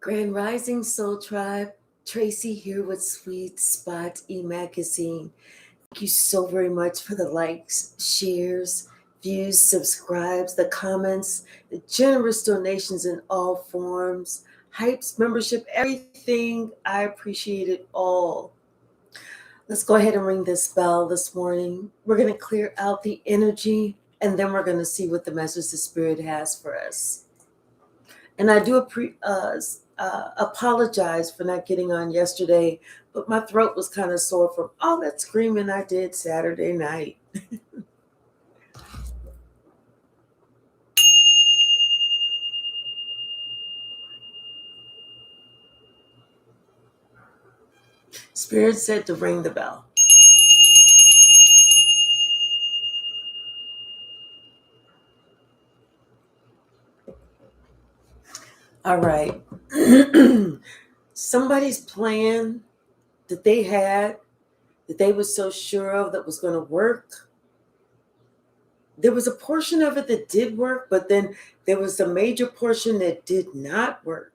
Grand Rising Soul Tribe, Tracy here with Sweet Spot e-magazine. Thank you so very much for the likes, shares, views, subscribes, the comments, the generous donations in all forms, hypes, membership, everything. I appreciate it all. Let's go ahead and ring this bell this morning. We're going to clear out the energy and then we're going to see what the message the Spirit has for us. And I do apologize for not getting on yesterday, but my throat was kind of sore from all that screaming I did Saturday night. Spirit said to ring the bell. All right. Somebody's plan that they had, that they were so sure of that was going to work. There was a portion of it that did work, but then there was a major portion that did not work.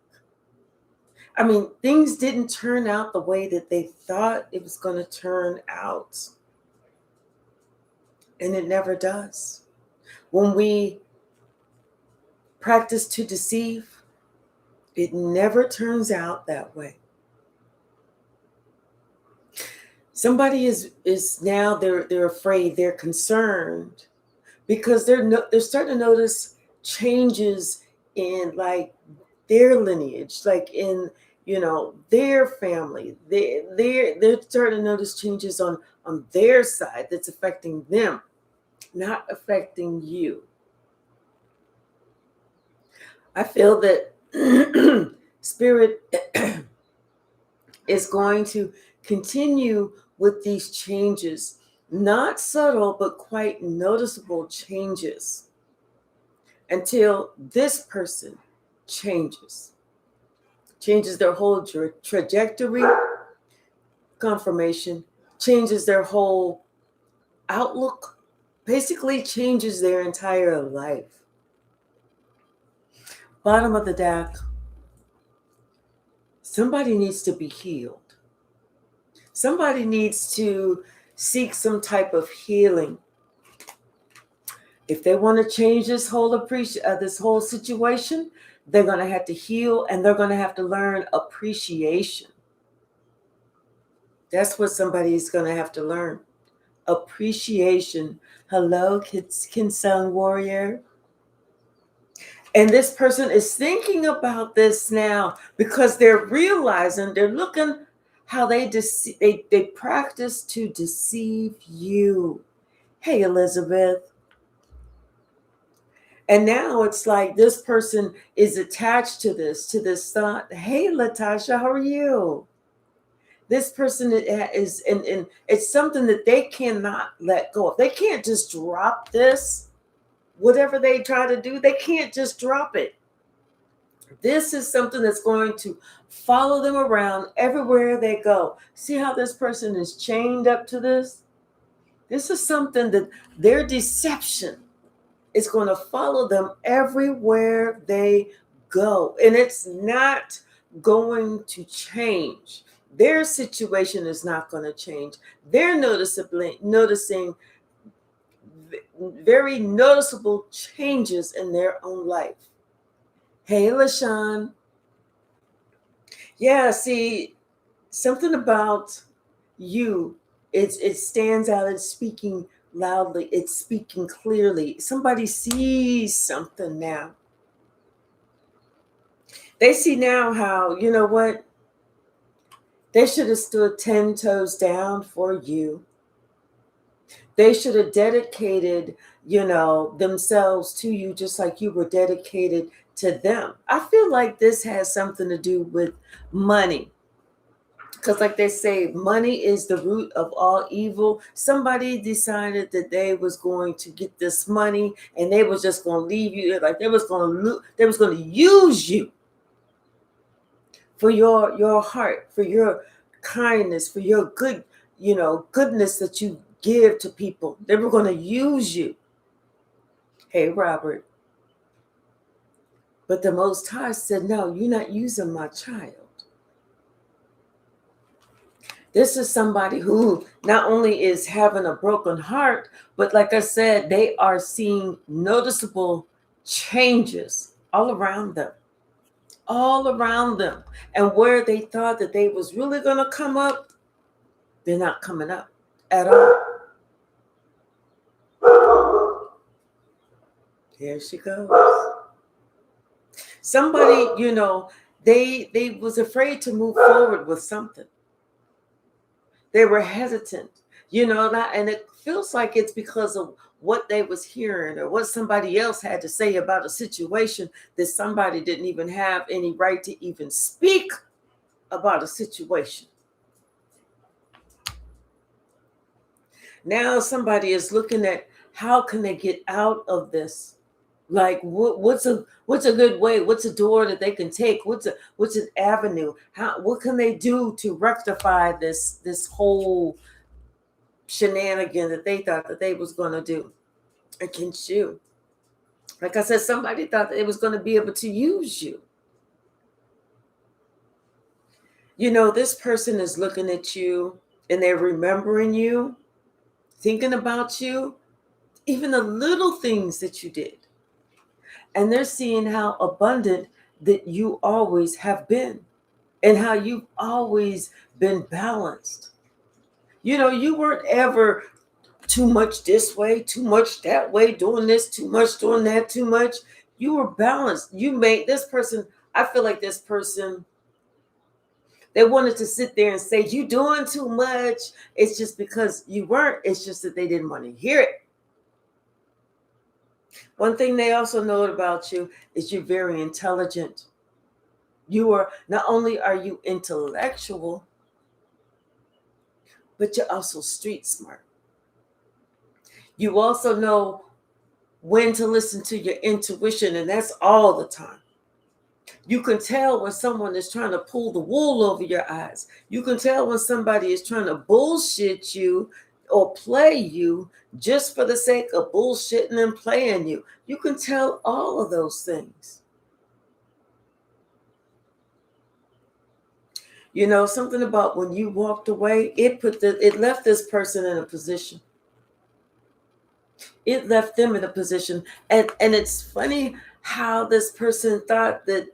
I mean, things didn't turn out the way that they thought it was going to turn out. And it never does. When we practice to deceive, it never turns out that way. Somebody is now they're afraid, they're concerned because they're starting to notice changes in like their lineage, like in their family. They're starting to notice changes on their side that's affecting them, not affecting you. I feel that Spirit is going to continue with these changes, not subtle, but quite noticeable changes until this person changes their whole trajectory, confirmation, changes their whole outlook, basically changes their entire life. Bottom of the deck, somebody needs to be healed. Somebody needs to seek some type of healing. If they want to change this whole situation, they're going to have to heal and they're going to have to learn appreciation. That's what somebody's going to have to learn. Appreciation. Hello, Kinsung Warrior. And this person is thinking about this now because they're realizing, they're looking how they practice to deceive you. Hey, Elizabeth. And now it's like this person is attached to this thought. Hey, Latasha, how are you? This person is, and it's something that they cannot let go of. They can't just drop this. Whatever they try to do, they can't just drop it. This is something that's going to follow them around everywhere they go. See how this person is chained up to this? This is something that their deception is going to follow them everywhere they go. And it's not going to change. Their situation is not going to change. They're noticing very noticeable changes in their own life. Hey, LaShawn. Yeah, see, something about you, it stands out. It's speaking loudly. It's speaking clearly. Somebody sees something now. They see now how, you know what? They should have stood 10 toes down for you. They should have dedicated, themselves to you just like you were dedicated to them. I feel like this has something to do with money. Because like they say, money is the root of all evil. Somebody decided that they was going to get this money and they was just going to leave you. Like they was going to use you for your heart, for your kindness, for your goodness that you give to people. They were going to use you. Hey, Robert. But the Most High said, no, you're not using my child. This is somebody who not only is having a broken heart, but like I said, they are seeing noticeable changes all around them. All around them. And where they thought that they was really going to come up, they're not coming up at all. Here she goes. Somebody, they was afraid to move forward with something. They were hesitant, and it feels like it's because of what they was hearing or what somebody else had to say about a situation that somebody didn't even have any right to even speak about a situation. Now somebody is looking at how can they get out of this. Like what's a good way? What's a door that they can take? What's an avenue? What can they do to rectify this whole shenanigan that they thought that they was going to do against you? Like I said, somebody thought that it was going to be able to use you. This person is looking at you and they're remembering you, thinking about you, even the little things that you did. And they're seeing how abundant that you always have been and how you've always been balanced. You weren't ever too much this way, too much that way, doing this, too much, doing that, too much. You were balanced. You made this person, I feel like this person, they wanted to sit there and say, you doing too much. It's just because you weren't. It's just that they didn't want to hear it. One thing they also know about you is you're very intelligent. Not only are you intellectual, but you're also street smart. You also know when to listen to your intuition, and that's all the time. You can tell when someone is trying to pull the wool over your eyes. You can tell when somebody is trying to bullshit you or play you just for the sake of bullshitting and playing you. You can tell all of those things. Something about when you walked away, it left this person in a position. It left them in a position. And it's funny how this person thought that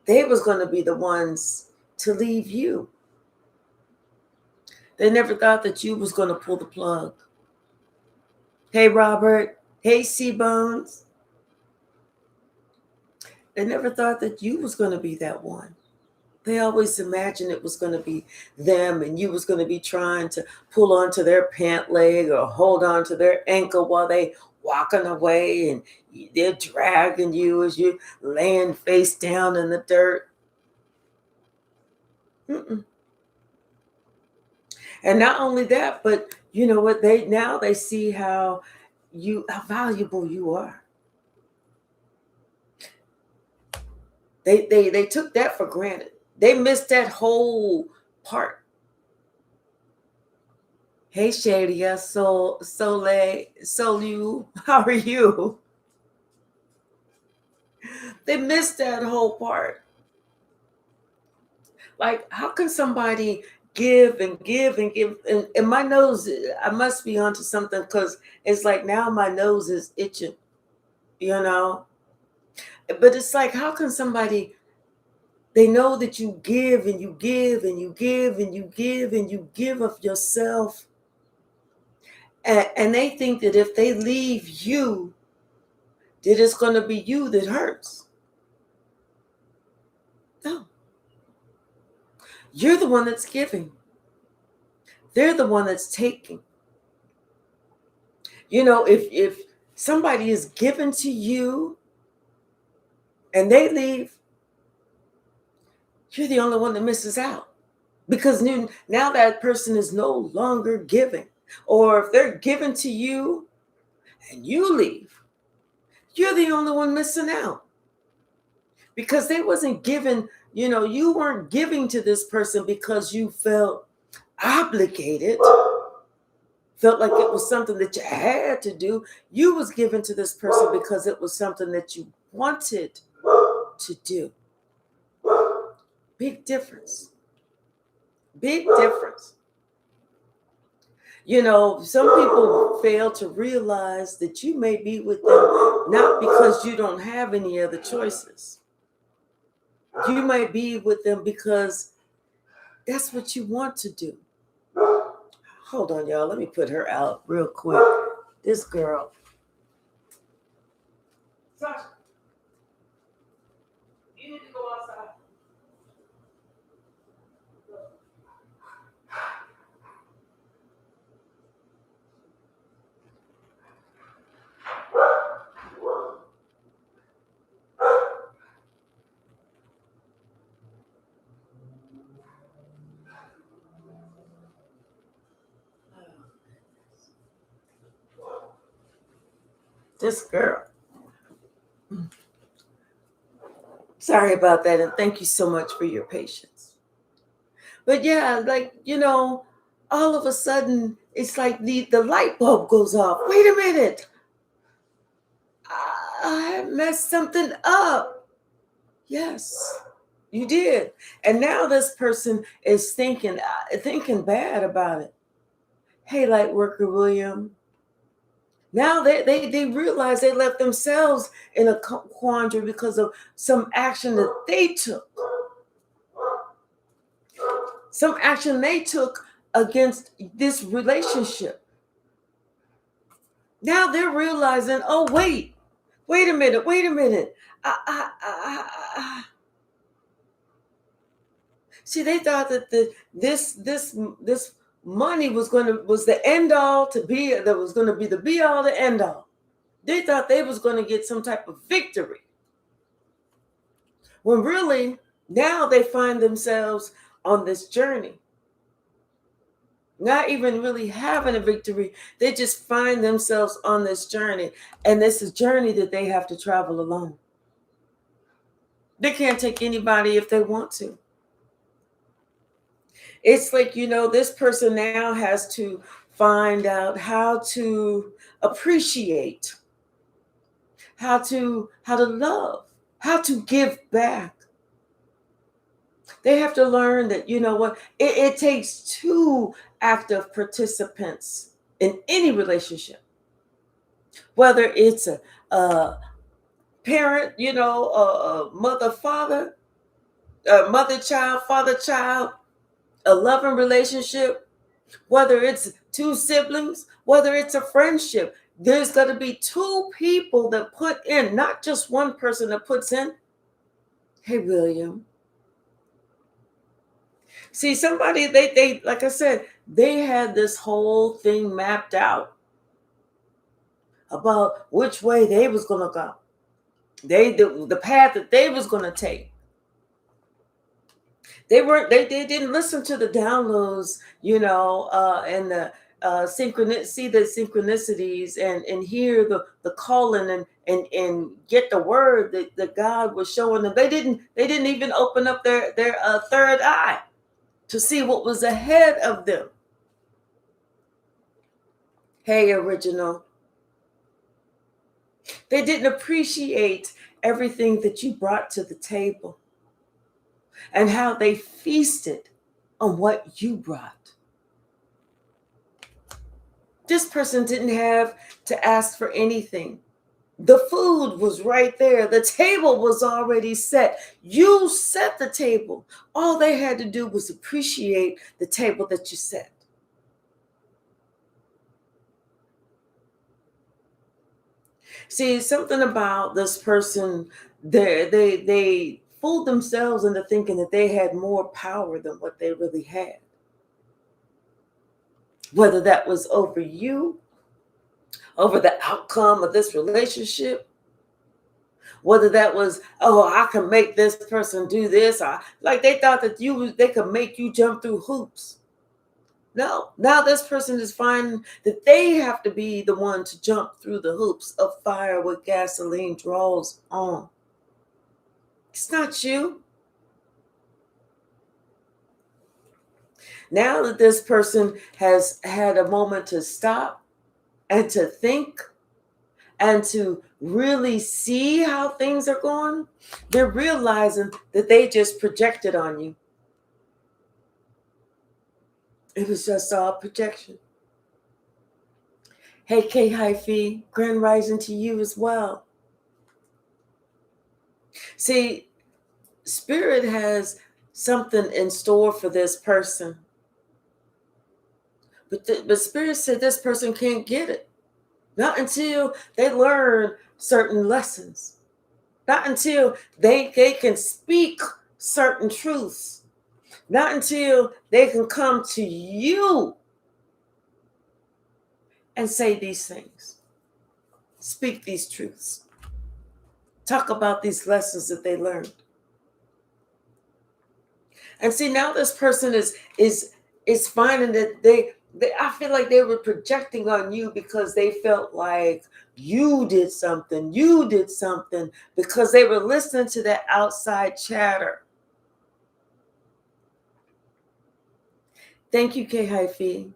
they was going to be the ones to leave you. They never thought that you was going to pull the plug. Hey, Robert. Hey, C-Bones. They never thought that you was going to be that one. They always imagined it was going to be them and you was going to be trying to pull onto their pant leg or hold on to their ankle while they walking away and they're dragging you as you laying face down in the dirt. Mm-mm. And not only that, but you know what? They see how valuable you are. They took that for granted. They missed that whole part. Hey, Shadia, you, how are you? They missed that whole part. Like, how can somebody give and give and give? And my nose, I must be onto something because it's like now my nose is itching, But it's like, how can somebody, they know that you give and you give and you give and you give and you give of yourself. And they think that if they leave you, that it's going to be you that hurts. No. You're the one that's giving. They're the one that's taking. If somebody is given to you and they leave, you're the only one that misses out. Because now that person is no longer giving. Or if they're given to you and you leave, you're the only one missing out. Because they wasn't given, you weren't giving to this person because you felt obligated, felt like it was something that you had to do. You was given to this person because it was something that you wanted. want to do. Big difference. Big difference. You know, some people fail to realize that you may be with them not because you don't have any other choices. You might be with them because that's what you want to do. Hold on, y'all. Let me put her out real quick. This girl. Sasha, you need to go outside. This girl. Sorry about that, and thank you so much for your patience. But yeah, like, you know, all of a sudden, it's like the light bulb goes off. Wait a minute. I messed something up. Yes, you did. And now this person is thinking bad about it. Hey, light worker William. Now they realize they left themselves in a quandary because of some action that they took. Some action they took against this relationship. Now they're realizing, oh, wait a minute. See, they thought that this money was the end all to be, that was going to be the be all to end all. They thought they was going to get some type of victory. When really, now they find themselves on this journey. Not even really having a victory. They just find themselves on this journey. And this is a journey that they have to travel alone. They can't take anybody if they want to. It's like, you know, this person now has to find out how to appreciate, how to love, how to give back. They have to learn that, you know what, it takes two active participants in any relationship. Whether it's a parent, you know, a mother, father, mother, child, father, child, a loving relationship, whether it's two siblings, whether it's a friendship, there's going to be two people that put in, not just one person that puts in. Hey, William. See, somebody, they like I said, they had this whole thing mapped out about which way they was going to go. The path that they was going to take. They didn't listen to the downloads, you know, and the synchronicities and hear the calling and get the word that God was showing them. They didn't even open up their third eye to see what was ahead of them. Hey, original. They didn't appreciate everything that you brought to the table and how they feasted on what you brought. This person didn't have to ask for anything. The food was right there. The table was already set. You set the table. All they had to do was appreciate the table that you set. See, something about this person, they fooled themselves into thinking that they had more power than what they really had. Whether that was over you, over the outcome of this relationship, whether that was, oh, I can make this person do this. Like they thought that they could make you jump through hoops. No, now this person is finding that they have to be the one to jump through the hoops of fire with gasoline draws on. It's not you. Now that this person has had a moment to stop and to think and to really see how things are going, they're realizing that they just projected on you. It was just all projection. Hey, K Hypsee, grand rising to you as well. See, Spirit has something in store for this person. But Spirit said this person can't get it. Not until they learn certain lessons. Not until they can speak certain truths. Not until they can come to you and say these things. Speak these truths. Talk about these lessons that they learned. And see, now this person is finding that they I feel like they were projecting on you because they felt like you did something, because they were listening to that outside chatter. Thank you, K Hypsee.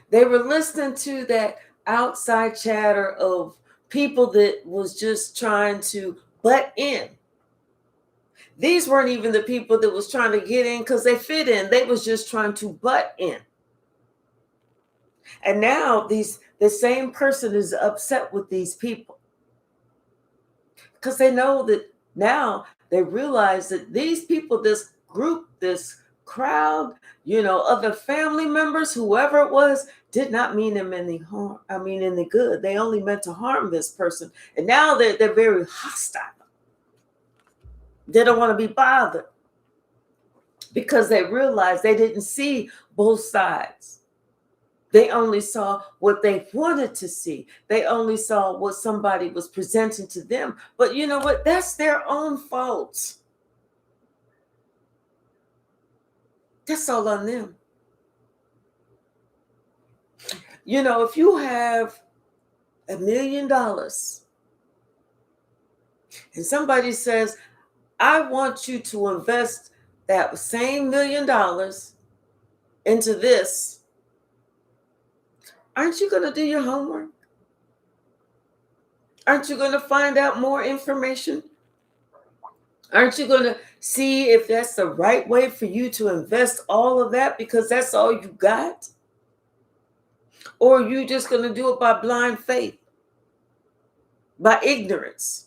They were listening to that outside chatter of people that was just trying to butt in. These weren't even the people that was trying to get in because they fit in. They was just trying to butt in. And now the same person is upset with these people because they know that now they realize that these people, this group, this crowd, other family members, whoever it was, did not mean them any harm. I mean, any good. They only meant to harm this person. And now they're very hostile. They don't want to be bothered because they realize they didn't see both sides. They only saw what they wanted to see. They only saw what somebody was presenting to them. But you know what? That's their own fault. That's all on them. If you have $1 million and somebody says, I want you to invest that same $1 million into this, aren't you going to do your homework? Aren't you going to find out more information? Aren't you going to see if that's the right way for you to invest all of that because that's all you got? Or are you just going to do it by blind faith, by ignorance?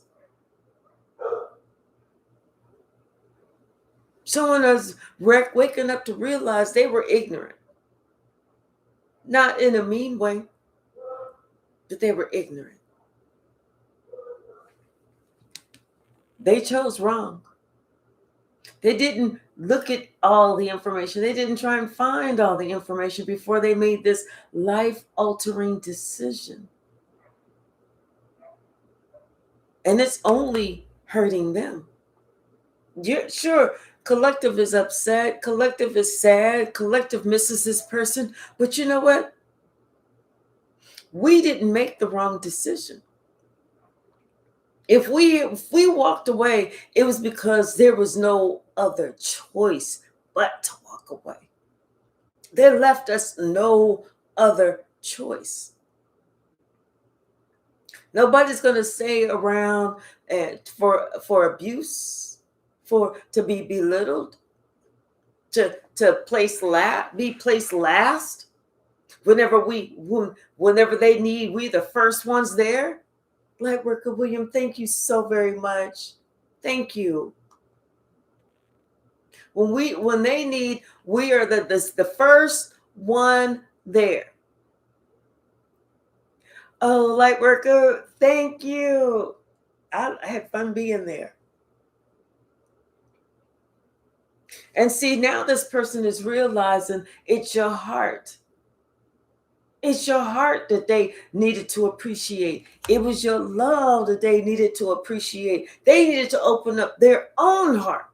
Someone is waking up to realize they were ignorant. Not in a mean way, but they were ignorant. They chose wrong. They didn't look at all the information. They didn't try and find all the information before they made this life-altering decision. And it's only hurting them. Yeah, sure, collective is upset. Collective is sad. Collective misses this person. But you know what? We didn't make the wrong decision. If we walked away, it was because there was no other choice but to walk away. They left us no other choice. Nobody's going to stay around for abuse, to be belittled, to be placed last. Whenever they need, we the first ones there. Lightworker William, thank you so very much. Thank you. When they need, we are the first one there. Oh, Lightworker, thank you. I had fun being there. And see, now this person is realizing it's your heart. It's your heart that they needed to appreciate. It was your love that they needed to appreciate. They needed to open up their own heart.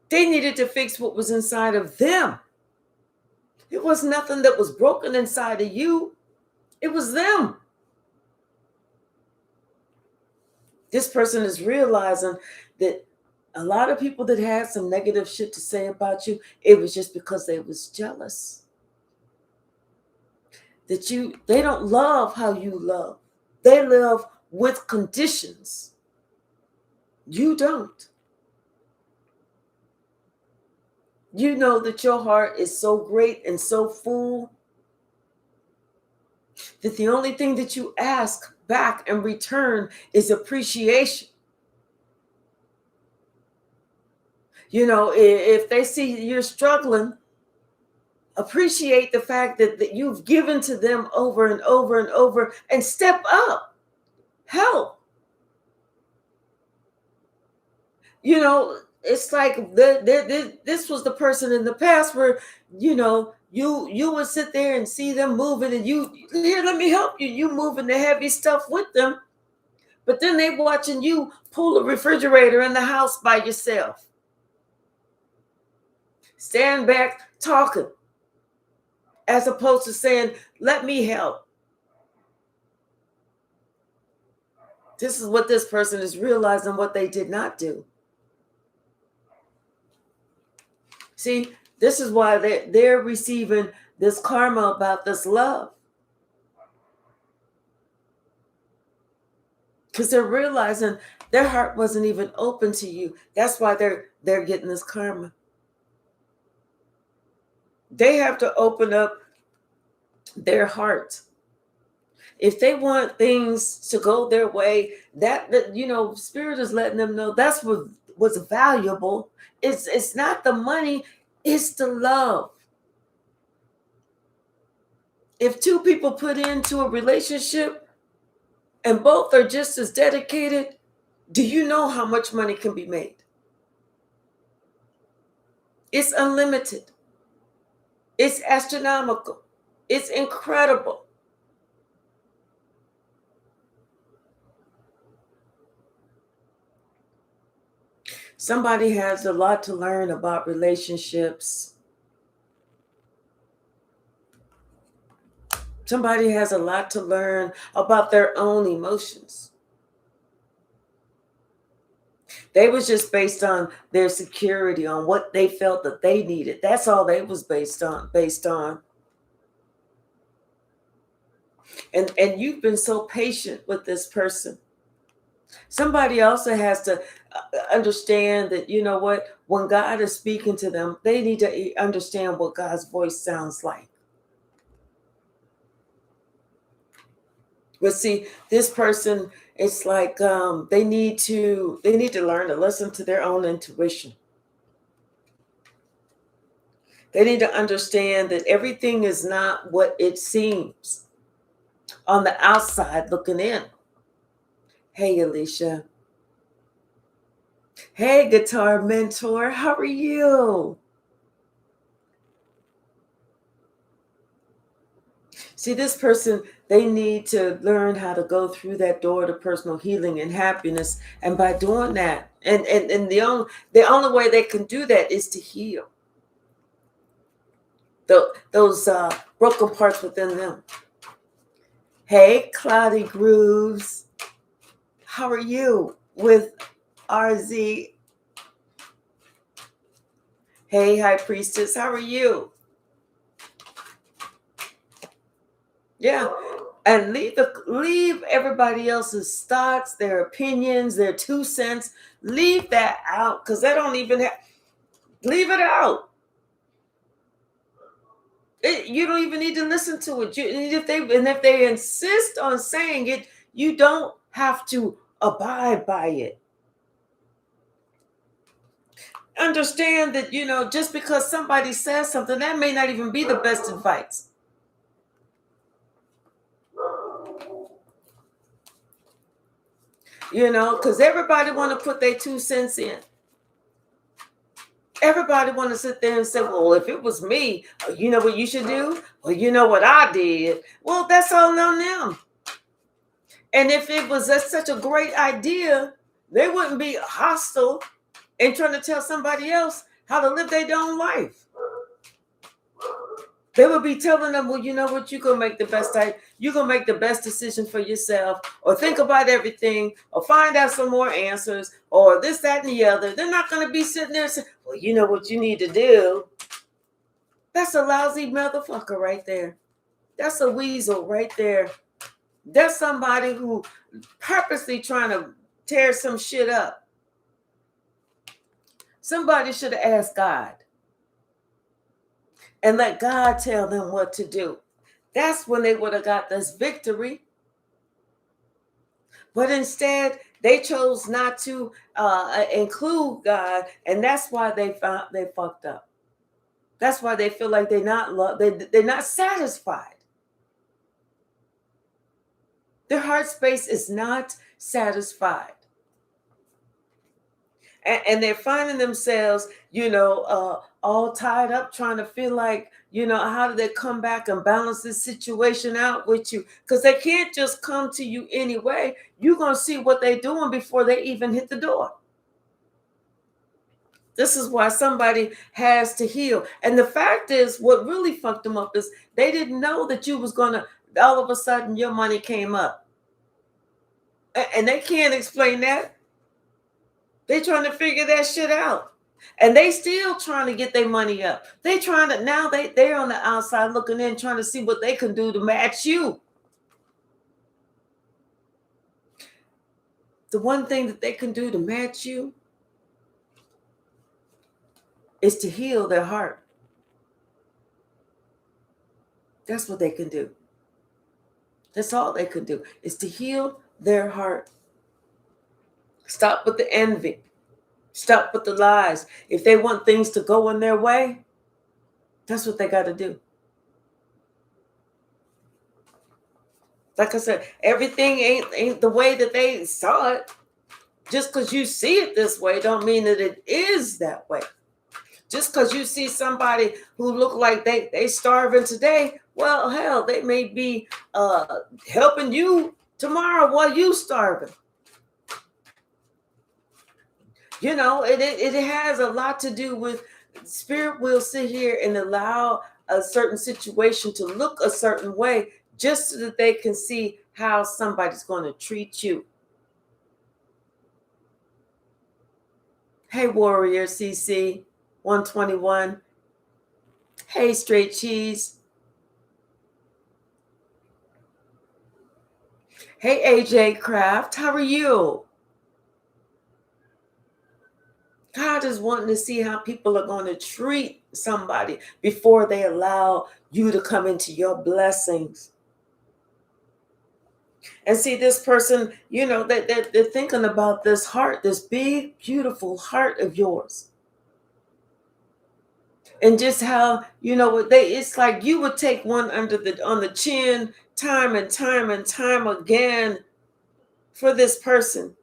They needed to fix what was inside of them. It was nothing that was broken inside of you. It was them. This person is realizing that a lot of people that had some negative shit to say about you, it was just because they was jealous. that they don't love how you love. They love with conditions. You don't. You know that your heart is so great and so full that the only thing that you ask back in return is appreciation. You know, if they see you're struggling, appreciate the fact that you've given to them over and over and over, and step up. Help. You know, it's like this was the person in the past where, you know, you would sit there and see them moving, and here, let me help you. You moving the heavy stuff with them, but then they watching you pull the refrigerator in the house by yourself. Stand back talking, as opposed to saying, let me help. This is what this person is realizing what they did not do. See, this is why they're receiving this karma about this love. Because they're realizing their heart wasn't even open to you. That's why they're getting this karma. They have to open up their heart. If they want things to go their way, that you know, Spirit is letting them know that's what's valuable. It's not the money, it's the love. If two people put into a relationship and both are just as dedicated, do you know how much money can be made? It's unlimited. It's astronomical. It's incredible. Somebody has a lot to learn about relationships. Somebody has a lot to learn about their own emotions. They was just based on their security, on what they felt that they needed. That's all they was based on. And you've been so patient with this person. Somebody also has to understand that, you know what, when God is speaking to them, they need to understand what God's voice sounds like. But see, this person, it's like they need to learn to listen to their own intuition. They need to understand that everything is not what it seems on the outside looking in. Hey, Alicia. Hey, Guitar Mentor. How are you? See, this person, they need to learn how to go through that door to personal healing and happiness. And by doing that, and the only way they can do that is to heal those broken parts within them. Hey, Cloudy Grooves. How are you with RZ? Hey, High Priestess. How are you? Yeah. And leave everybody else's thoughts, their opinions, their 2 cents. Leave that out, because they don't even have. Leave it out. You don't even need to listen to it. If they insist on saying it, you don't have to abide by it. Understand that, you know, just because somebody says something, that may not even be the best advice. You know, because everybody want to put their 2 cents in. Everybody want to sit there and say, well, if it was me, you know what you should do? Well, you know what I did. Well, that's all on them. And if it was such a great idea, they wouldn't be hostile and trying to tell somebody else how to live their own life. They would be telling them, well, you know what, you're going to make the best decision for yourself, or think about everything, or find out some more answers, or this, that, and the other. They're not going to be sitting there saying, well, you know what you need to do. That's a lousy motherfucker right there. That's a weasel right there. That's somebody who purposely trying to tear some shit up. Somebody should have asked God and let God tell them what to do. That's when they would have got this victory. But instead, they chose not to include God, and that's why they fucked up. That's why they feel like they're not loved. They're not satisfied. Their heart space is not satisfied. And they're finding themselves, all tied up, trying to feel like, how do they come back and balance this situation out with you? Because they can't just come to you anyway. You're going to see what they're doing before they even hit the door. This is why somebody has to heal. And the fact is, what really fucked them up is they didn't know that you was going to, all of a sudden, your money came up. And they can't explain that. They trying to figure that shit out. And they still trying to get their money up. They're on the outside looking in, trying to see what they can do to match you. The one thing that they can do to match you is to heal their heart. That's what they can do. That's all they can do, is to heal their heart. Stop with the envy. Stop with the lies. If they want things to go in their way, that's what they got to do. Like I said, everything ain't the way that they saw it. Just because you see it this way don't mean that it is that way. Just because you see somebody who look like they starving today, well, hell, they may be helping you tomorrow while you starving. It has a lot to do with spirit will sit here and allow a certain situation to look a certain way just so that they can see how somebody's going to treat you. Hey, Warrior CC 121. Hey, Straight Cheese. Hey, AJ Craft. How are you? God is wanting to see how people are going to treat somebody before they allow you to come into your blessings. And see, this person, they're thinking about this heart, this big, beautiful heart of yours. And just how, it's like you would take one on the chin time and time and time again for this person.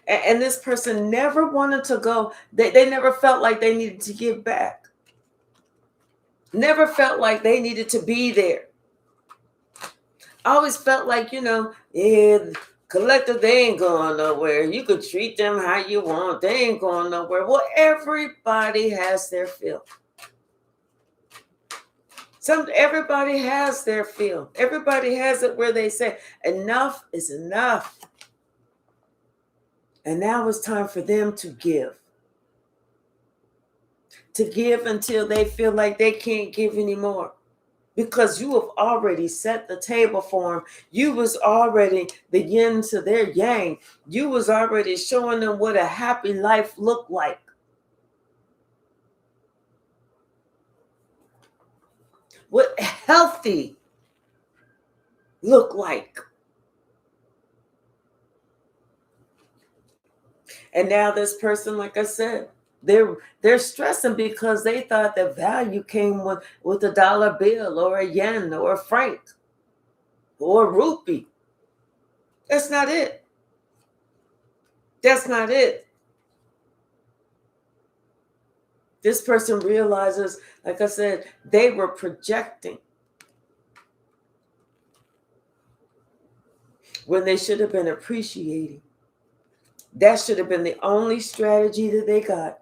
And this person never wanted to go. They never felt like they needed to give back. Never felt like they needed to be there. Always felt like, collective, they ain't going nowhere. You could treat them how you want. They ain't going nowhere. Well, everybody has their fill. Everybody has their fill. Everybody has it where they say, enough is enough. And now it's time for them to give. To give until they feel like they can't give anymore. Because you have already set the table for them. You was already the yin to their yang. You was already showing them what a happy life looked like. What healthy looked like. And now this person, like I said, they're stressing because they thought that value came with a dollar bill or a yen or a franc or a rupee. That's not it. That's not it. This person realizes, like I said, they were projecting when they should have been appreciating. That should have been the only strategy that they got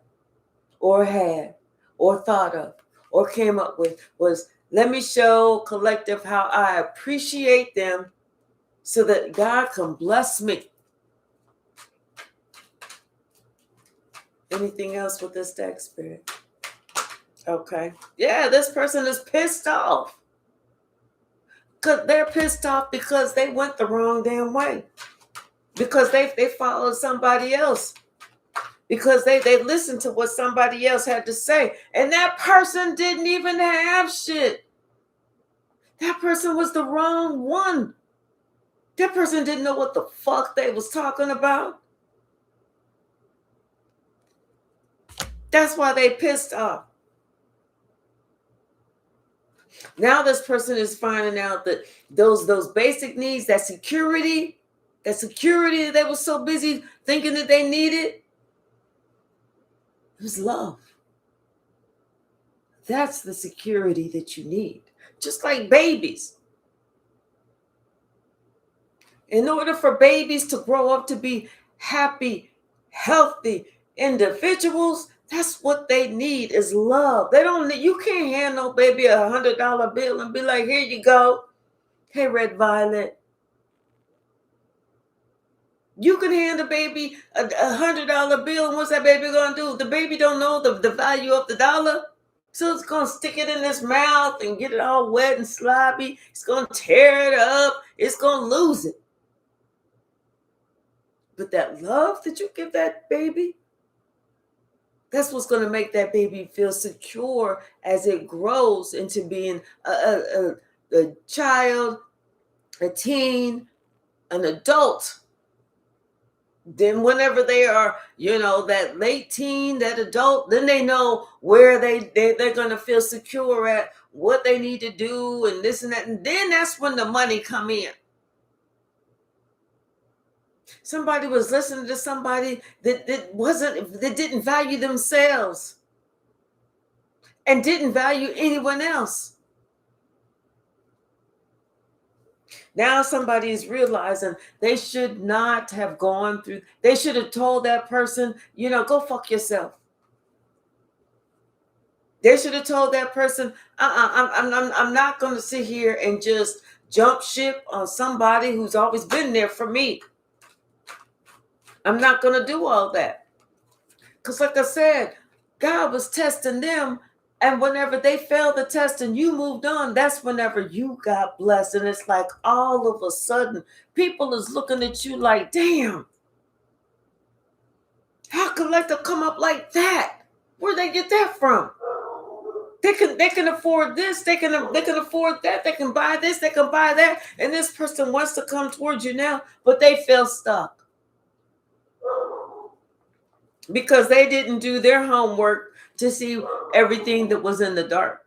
or had or thought of or came up with was, let me show collective how I appreciate them so that God can bless me. Anything else with this deck, Spirit? Okay. Yeah, this person is pissed off. because they're pissed off because they went the wrong damn way. Because they followed somebody else. Because they listened to what somebody else had to say. And that person didn't even have shit. That person was the wrong one. That person didn't know what the fuck they was talking about. That's why they pissed off. Now this person is finding out that those basic needs, that security that they were so busy thinking that they needed, it was love. That's the security that you need. Just like babies. In order for babies to grow up to be happy, healthy individuals, that's what they need is love. They don't need, you can't hand no baby $100 bill and be like, here you go. Hey, Red Violet. You can hand a baby a $100 bill, and what's that baby gonna do? The baby don't know the value of the dollar. So it's gonna stick it in its mouth and get it all wet and sloppy. It's gonna tear it up. It's gonna lose it. But that love that you give that baby, that's what's going to make that baby feel secure as it grows into being a child, a teen, an adult. Then whenever they are, that late teen, that adult, then they know where they're going to feel secure at, what they need to do, and this and that. And then that's when the money come in. Somebody was listening to somebody that didn't value themselves and didn't value anyone else. Now somebody is realizing they should not have gone through. They should have told that person, go fuck yourself. They should have told that person, I'm not going to sit here and just jump ship on somebody who's always been there for me. I'm not going to do all that. Because like I said, God was testing them. And whenever they failed the test and you moved on, that's whenever you got blessed. And it's like all of a sudden, people is looking at you like, damn, how could they come up like that? Where'd they get that from? They can afford this. They can afford that. They can buy this. They can buy that. And this person wants to come towards you now, but they feel stuck. Because they didn't do their homework to see everything that was in the dark.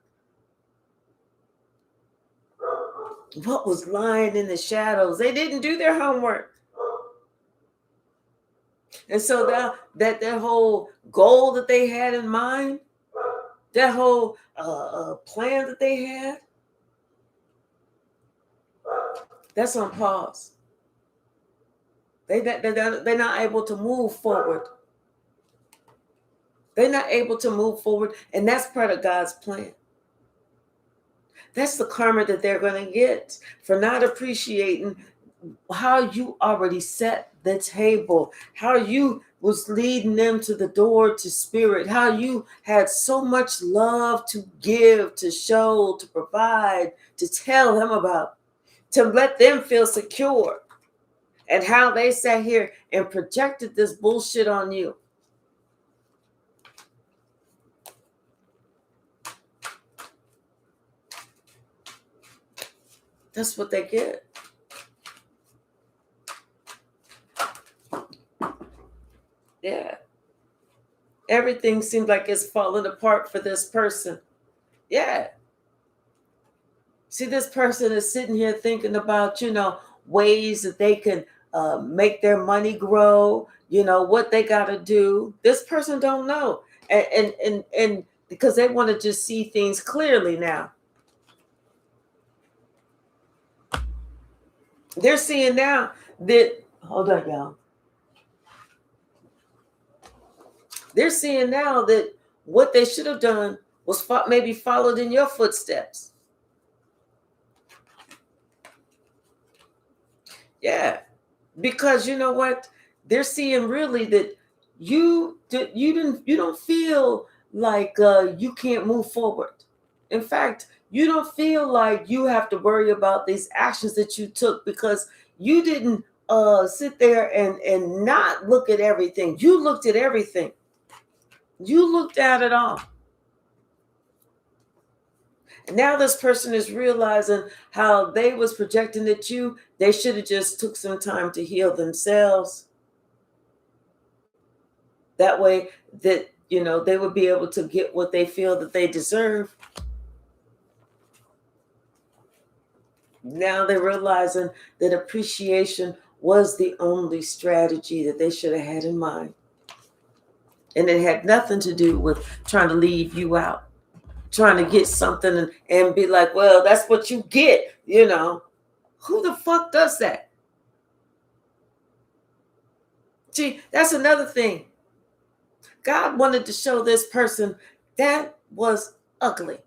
What was lying in the shadows? They didn't do their homework. And so that whole goal that they had in mind, that whole plan that they had, that's on pause. They're not able to move forward. They're not able to move forward, and that's part of God's plan. That's the karma that they're going to get for not appreciating how you already set the table, how you was leading them to the door to spirit, how you had so much love to give, to show, to provide, to tell them about, to let them feel secure, and how they sat here and projected this bullshit on you. That's what they get. Yeah. Everything seems like it's falling apart for this person. Yeah. See, this person is sitting here thinking about, ways that they can make their money grow, what they got to do. This person don't know. And because they want to just see things clearly now. They're seeing now that, hold on, y'all. They're seeing now that what they should have done was maybe followed in your footsteps. Yeah, because you know what? They're seeing really that you don't feel like you can't move forward. In fact, You don't feel like you have to worry about these actions that you took because you didn't sit there and not look at everything. You looked at everything. You looked at it all. And now this person is realizing how they was projecting at you. They should have just took some time to heal themselves. That way that, they would be able to get what they feel that they deserve. Now they're realizing that appreciation was the only strategy that they should have had in mind. And it had nothing to do with trying to leave you out, trying to get something and be like, well, that's what you get, Who the fuck does that? See, that's another thing. God wanted to show this person that was ugly.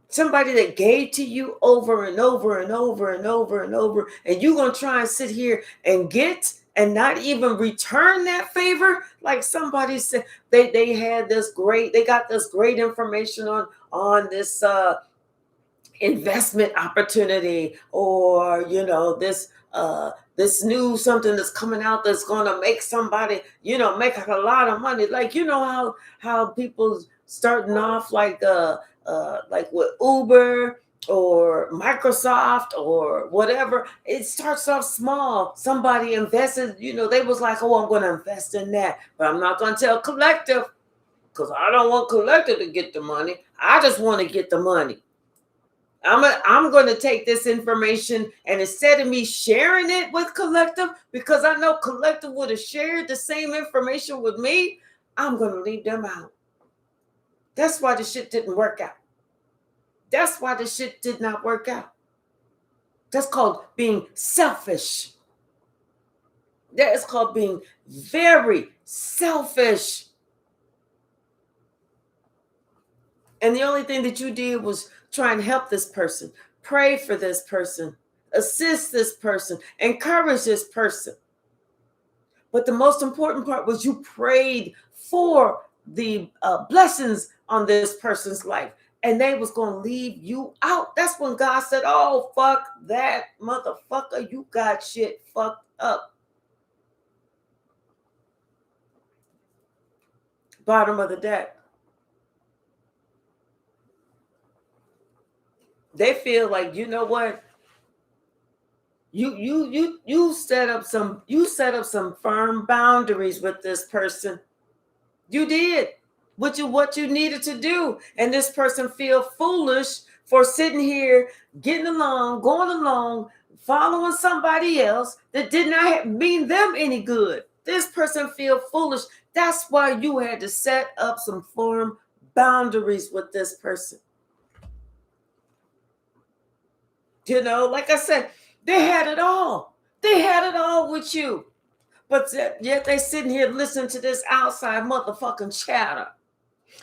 Somebody that gave to you over and over and over and over and over, and you're going to try and sit here and get and not even return that favor. Like somebody said, they got this great information on this investment opportunity, or this new something that's coming out that's going to make somebody make a lot of money. Like how people starting off like with Uber or Microsoft or whatever. It starts off small. Somebody invested, they was like, oh, I'm going to invest in that, but I'm not going to tell Collective because I don't want Collective to get the money. I just want to get the money. I'm going to take this information, and instead of me sharing it with Collective, because I know Collective would have shared the same information with me, I'm going to leave them out. That's why the shit didn't work out. That's why the shit did not work out. That's called being selfish. That is called being very selfish. And the only thing that you did was try and help this person, pray for this person, assist this person, encourage this person. But the most important part was you prayed for the blessings on this person's life, and they was going to leave you out. That's when God said, oh, fuck that motherfucker. You got shit fucked up. Bottom of the deck. They feel like, you know what? You set up some firm boundaries with this person. You did what you needed to do, and this person feel foolish for sitting here getting along, going along, following somebody else that did not mean them any good. This person feel foolish. That's why you had to set up some firm boundaries with this person. Like I said, they had it all. They had it all with you. But yet they sitting here listening to this outside motherfucking chatter.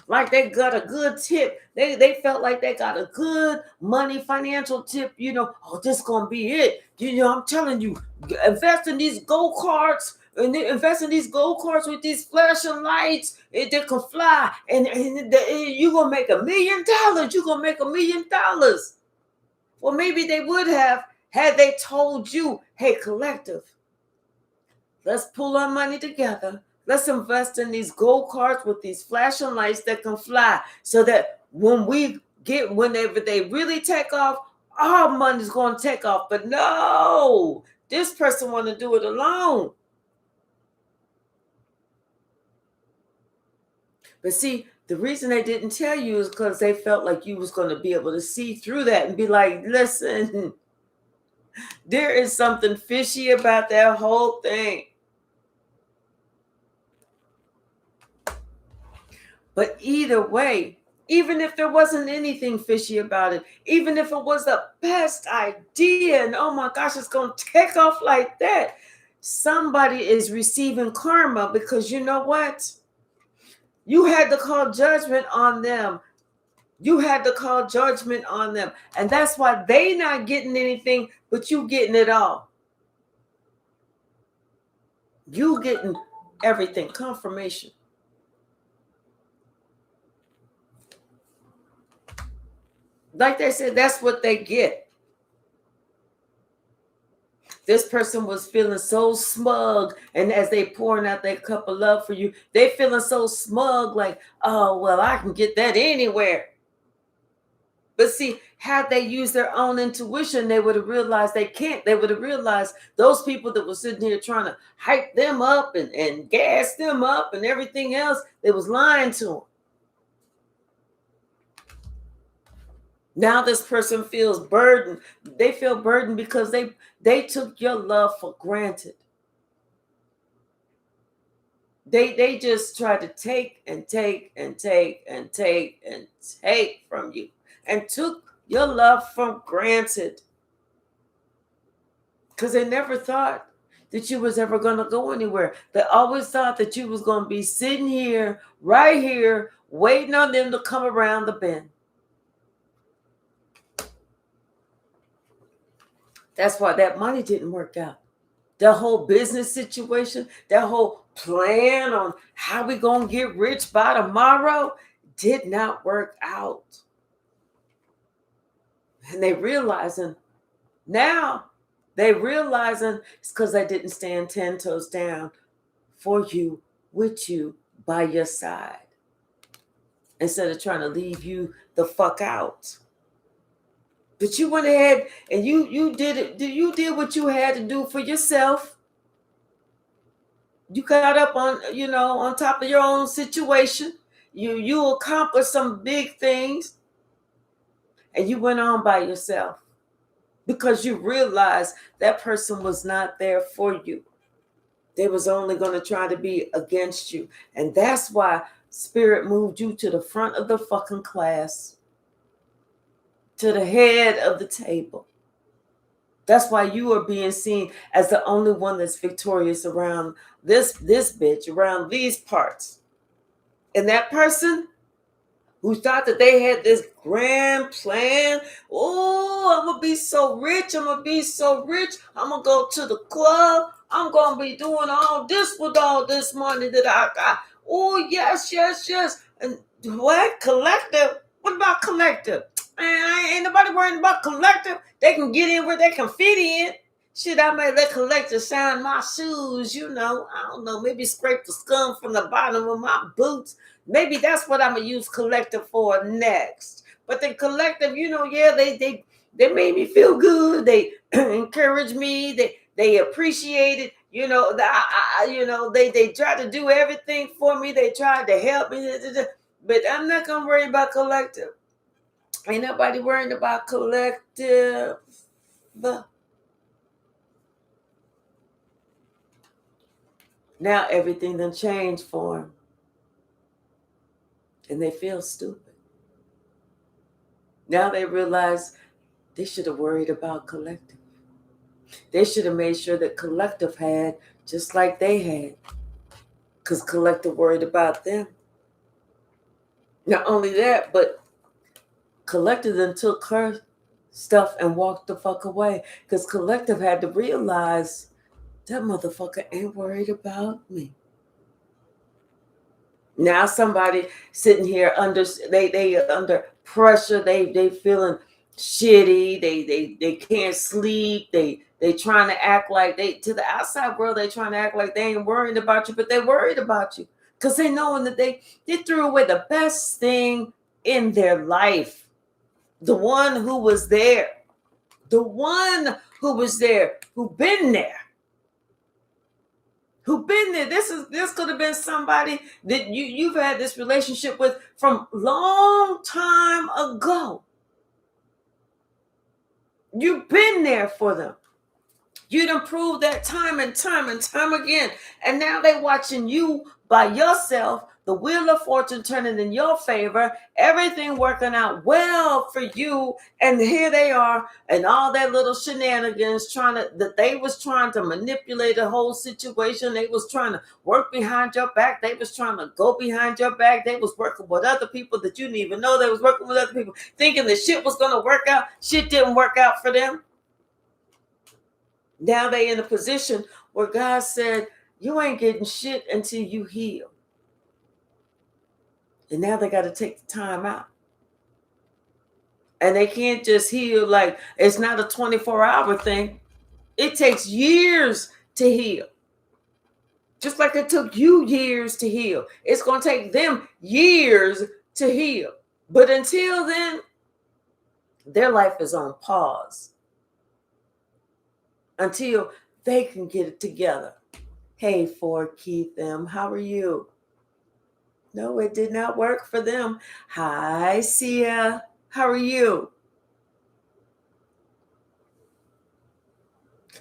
Like they got a good tip. They felt like they got a good money financial tip. Oh, this going to be it. I'm telling you, invest in these go-karts. And invest in these go-karts with these flashing lights. They can fly. And you're going to make $1 million. You're going to make $1 million. Well, maybe they would have had they told you, hey, Collective, let's pull our money together. Let's invest in these go-karts with these flashing lights that can fly, so that whenever they really take off, our money's going to take off. But no, this person want to do it alone. But see, the reason they didn't tell you is because they felt like you was going to be able to see through that and be like, listen, there is something fishy about that whole thing. But either way, even if there wasn't anything fishy about it, even if it was the best idea, and oh my gosh, it's going to take off like that, somebody is receiving karma, because you know what? You had to call judgment on them. You had to call judgment on them. And that's why they not getting anything, but you getting it all. You getting everything, confirmation. Like they said, that's what they get. This person was feeling so smug, and as they pouring out their cup of love for you, they feeling so smug, like, oh, well, I can get that anywhere. But see, had they used their own intuition, they would have realized they can't. They would have realized those people that were sitting here trying to hype them up and gas them up and everything else, they was lying to them. Now this person feels burdened. They feel burdened because they took your love for granted. They just tried to take and take and take and take and take from you and took your love for granted. Because they never thought that you was ever going to go anywhere. They always thought that you was going to be sitting here, right here, waiting on them to come around the bend. That's why that money didn't work out. The whole business situation, that whole plan on how we going to get rich by tomorrow did not work out. And they realizing now, it's because they didn't stand 10 toes down for you, with you, by your side. Instead of trying to leave you the fuck out. But you went ahead and you did it. You did what you had to do for yourself. You got up on top of your own situation. You accomplished some big things. And you went on by yourself. Because you realized that person was not there for you. They was only going to try to be against you. And that's why Spirit moved you to the front of the fucking class. To the head of the table. That's why you are being seen as the only one that's victorious around this bitch, around these parts. And that person who thought that they had this grand plan. Oh, I'm going to be so rich. I'm going to be so rich. I'm going to go to the club. I'm going to be doing all this with all this money that I got. Oh, yes. And what? Collective? What about collective? Man, ain't nobody worrying about collective. They can get in where they can fit in. Shit, I may let collective shine my shoes, I don't know, maybe scrape the scum from the bottom of my boots. Maybe that's what I'm going to use collective for next. But the collective, they made me feel good. They encouraged me. They appreciate it. They try to do everything for me. They tried to help me. But I'm not going to worry about collective. Ain't nobody worrying about collective. Now everything done changed for them. And they feel stupid. Now they realize they should have worried about collective. They should have made sure that collective had just like they had. Because collective worried about them. Not only that, but collective then took her stuff and walked the fuck away. Because collective had to realize that motherfucker ain't worried about me. Now somebody sitting here under pressure, they feeling shitty, they can't sleep, they trying to act like to the outside world, they trying to act like they ain't worried about you, but they worried about you. Because they knowing that they threw away the best thing in their life. The one who was there. The one who was there, who been there. Who been there. This could have been somebody that you've had this relationship with from long time ago. You've been there for them. You done proved that time and time and time again. And now they watching you by yourself, the wheel of fortune turning in your favor, everything working out well for you. And here they are, and all that little shenanigans that they was trying to manipulate the whole situation. They was trying to work behind your back. They was trying to go behind your back. They was working with other people that you didn't even know they was working with other people, thinking the shit was going to work out. Shit didn't work out for them. Now they in a position where God said, you ain't getting shit until you heal. And now they got to take the time out. And they can't just heal. Like, it's not a 24-hour thing. It takes years to heal. Just like it took you years to heal. It's going to take them years to heal. But until then, their life is on pause until they can get it together. Hey, for Keith M., how are you? No, it did not work for them. Hi, Sia. How are you?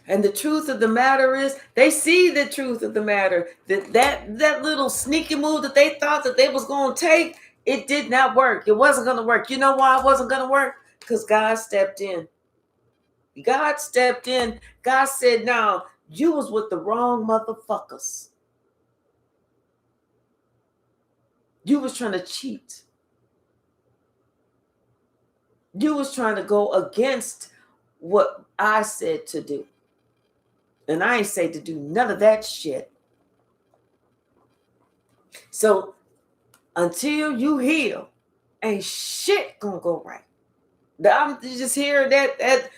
And the truth of the matter is, they see the truth of the matter. That little sneaky move that they thought that they was going to take, it did not work. It wasn't going to work. You know why it wasn't going to work? Because God stepped in. God stepped in. God said, no, you was with the wrong motherfuckers. You was trying to cheat. You was trying to go against what I said to do. And I ain't say to do none of that shit. So until you heal, ain't shit gonna go right. I'm just hearing that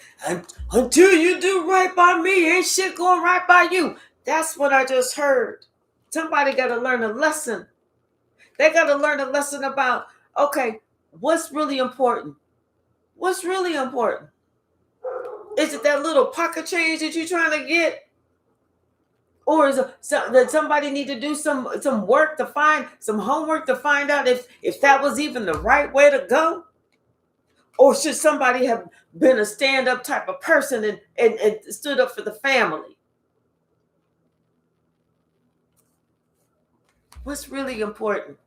until you do right by me, ain't shit going right by you. That's what I just heard. Somebody got to learn a lesson. They got to learn a lesson about, okay, what's really important? What's really important? Is it that little pocket change that you're trying to get? Or is it that somebody need to do some work to find, some homework to find out if that was even the right way to go? Or should somebody have been a stand-up type of person and stood up for the family? What's really important?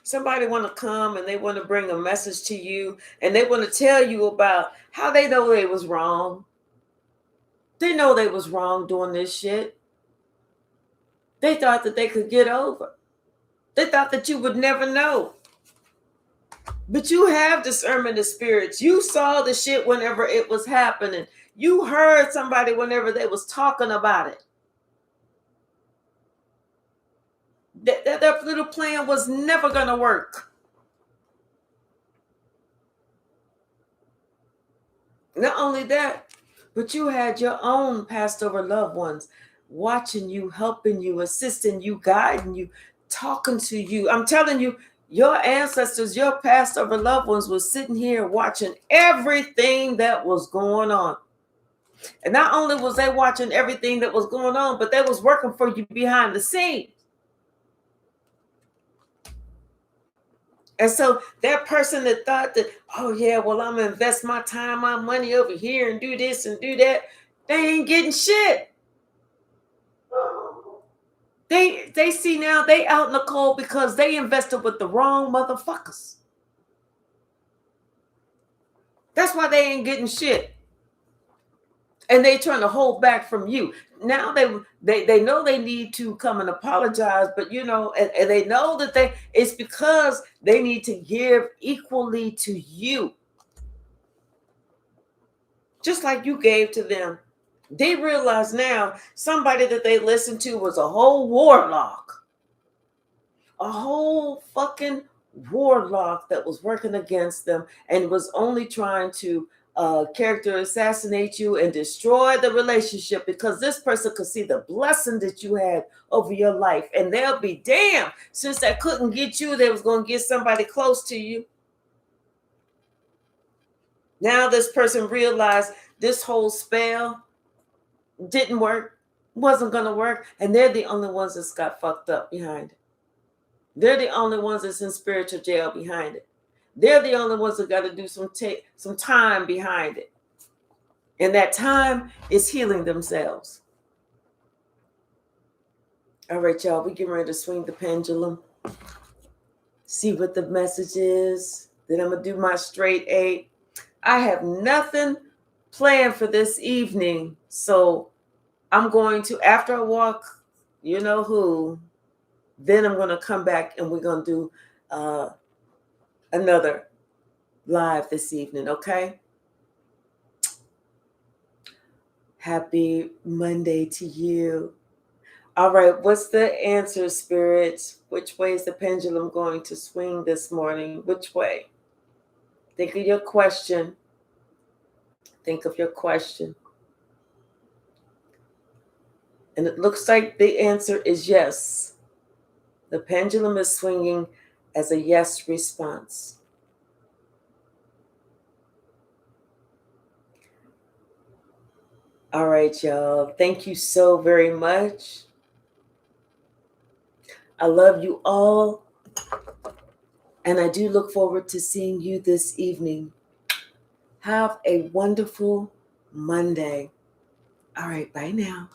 Somebody want to come and they want to bring a message to you and they want to tell you about how they know they was wrong. They know they was wrong doing this shit. They thought that they could get over. They thought that you would never know. But you have discernment of spirits. You saw the shit whenever it was happening. You heard somebody whenever they was talking about it. That little plan was never going to work. Not only that, but you had your own passed over loved ones watching you, helping you, assisting you, guiding you, talking to you. I'm telling you, your ancestors, your passed over loved ones were sitting here watching everything that was going on. And not only was they watching everything that was going on, but they was working for you behind the scenes. And so that person that thought that, oh yeah, well, I'm going to invest my time, my money over here and do this and do that, they ain't getting shit. They see now they out in the cold because they invested with the wrong motherfuckers. That's why they ain't getting shit. And they trying to hold back from you. Now they know they need to come and apologize, but you know, and they know that it's because they need to give equally to you. Just like you gave to them. They realize now somebody that they listened to was a whole warlock. A whole fucking warlock that was working against them and was only trying to character assassinate you and destroy the relationship because this person could see the blessing that you had over your life. And they'll be damned, since they couldn't get you, they was going to get somebody close to you. Now this person realized this whole spell didn't work, wasn't going to work, and they're the only ones that's got fucked up behind it. They're the only ones that's in spiritual jail behind it. They're the only ones that got to do some time behind it. And that time is healing themselves. All right, y'all, we getting ready to swing the pendulum. See what the message is. Then I'm going to do my straight 8. I have nothing planned for this evening. So I'm going to, after I walk, you know who, then I'm going to come back and we're going to do another live this evening, okay? Happy Monday to you. All right, what's the answer, spirits? Which way is the pendulum going to swing this morning? Which way? Think of your question. Think of your question. And it looks like the answer is yes. The pendulum is swinging as a yes response. All right, y'all. Thank you so very much. I love you all. And I do look forward to seeing you this evening. Have a wonderful Monday. All right, bye now.